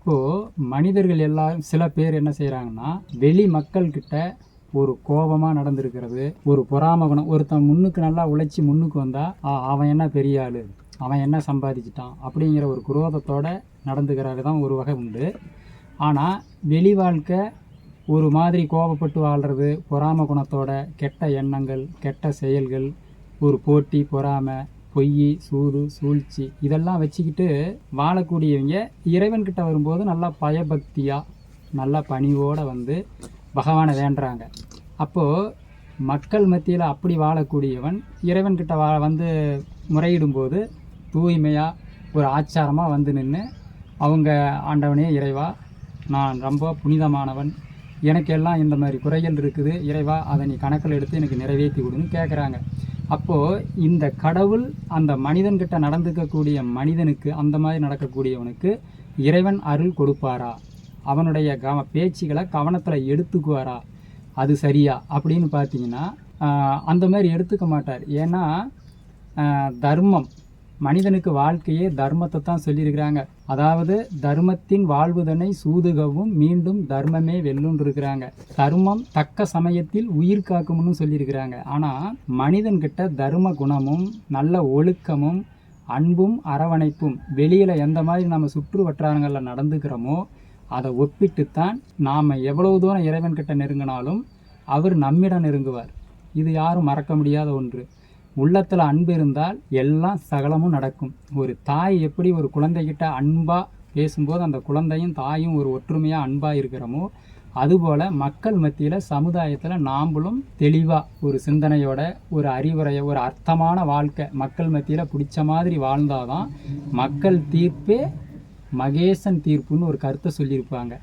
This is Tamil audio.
இப்போது மனிதர்கள் எல்லாரும் சில பேர் என்ன செய்கிறாங்கன்னா, வெளி மக்கள்கிட்ட ஒரு கோபமாக நடந்திருக்கிறது, ஒரு பொறாம குணம். ஒருத்தன் முன்னுக்கு நல்லா உழைச்சி முன்னுக்கு வந்தால் அவன் என்ன பெரிய ஆள், அவன் என்ன சம்பாதிச்சிட்டான் அப்படிங்கிற ஒரு குரோதத்தோடு நடந்துக்கிறாரு தான் ஒரு வகை உண்டு. ஆனால் வெளி வாழ்க்கை ஒரு மாதிரி கோபப்பட்டு வாழ்கிறது, பொறாம குணத்தோட, கெட்ட எண்ணங்கள், கெட்ட செயல்கள், ஒரு போட்டி, பொறாமை, பொய், சூது, சூழ்ச்சி இதெல்லாம் வச்சுக்கிட்டு வாழக்கூடியவங்க இறைவன்கிட்ட வரும்போது நல்லா பயபக்தியாக நல்லா பணிவோடு வந்து பகவானை வேண்டுறாங்க. அப்போது மக்கள் மத்தியில் அப்படி வாழக்கூடியவன் இறைவன்கிட்ட வந்து முறையிடும்போது தூய்மையாக ஒரு ஆச்சாரமாக வந்து நின்று அவங்க ஆண்டவனே இறைவா, நான் ரொம்ப புனிதமானவன், எனக்கு எல்லாம் இந்த மாதிரி குறைகள் இருக்குது, இறைவா அதை நீ கணக்கில் எடுத்து எனக்கு நிறைவேற்றி கொடுன்னு கேட்குறாங்க. அப்போது இந்த கடவுள் அந்த மனிதன்கிட்ட நடந்துக்கக்கூடிய மனிதனுக்கு, அந்த மாதிரி நடக்கக்கூடியவனுக்கு இறைவன் அருள் கொடுப்பாரா, அவனுடைய பேச்சுகளை கவனத்தில் எடுத்துக்குவாரா, அது சரியா அப்படின்னு பார்த்தீங்கன்னா அந்த மாதிரி எடுத்துக்க மாட்டார். ஏன்னா தர்மம், மனிதனுக்கு வாழ்க்கையே தர்மத்தை தான் சொல்லியிருக்கிறாங்க. அதாவது தர்மத்தின் வாழ்வுதனை சூதுகவும் மீண்டும் தர்மமே வெல்லுன்னு இருக்கிறாங்க. தர்மம் தக்க சமயத்தில் உயிர் காக்கும்னு சொல்லியிருக்கிறாங்க. ஆனால் மனிதன்கிட்ட தர்ம குணமும் நல்ல ஒழுக்கமும் அன்பும் அரவணைப்பும் வெளியில் எந்த மாதிரி நம்ம சுற்று வட்டாரங்களில் நடந்துக்கிறோமோ அதை ஒப்பிட்டுத்தான் நாம் எவ்வளவு தூரம் இறைவன்கிட்ட நெருங்கினாலும் அவர் நம்மிடம் நெருங்குவார். இது யாரும் மறக்க முடியாத ஒன்று. உள்ளத்தில் அன்பு இருந்தால் எல்லாம் சகலமும் நடக்கும். ஒரு தாய் எப்படி ஒரு குழந்தைகிட்ட அன்பாக பேசும்போது அந்த குழந்தையும் தாயும் ஒரு ஒற்றுமையாக அன்பாக இருக்கிறோமோ, அதுபோல் மக்கள் மத்தியில் சமுதாயத்தில் நாம்பளும் தெளிவாக ஒரு சிந்தனையோட, ஒரு அறிவுரையை, ஒரு அர்த்தமான வாழ்க்கை மக்கள் மத்தியில் பிடிச்ச மாதிரி வாழ்ந்தாதான் மக்கள் தீர்ப்பே மகேசன் தீர்ப்புன்னு ஒரு கருத்தை சொல்லியிருப்பாங்க.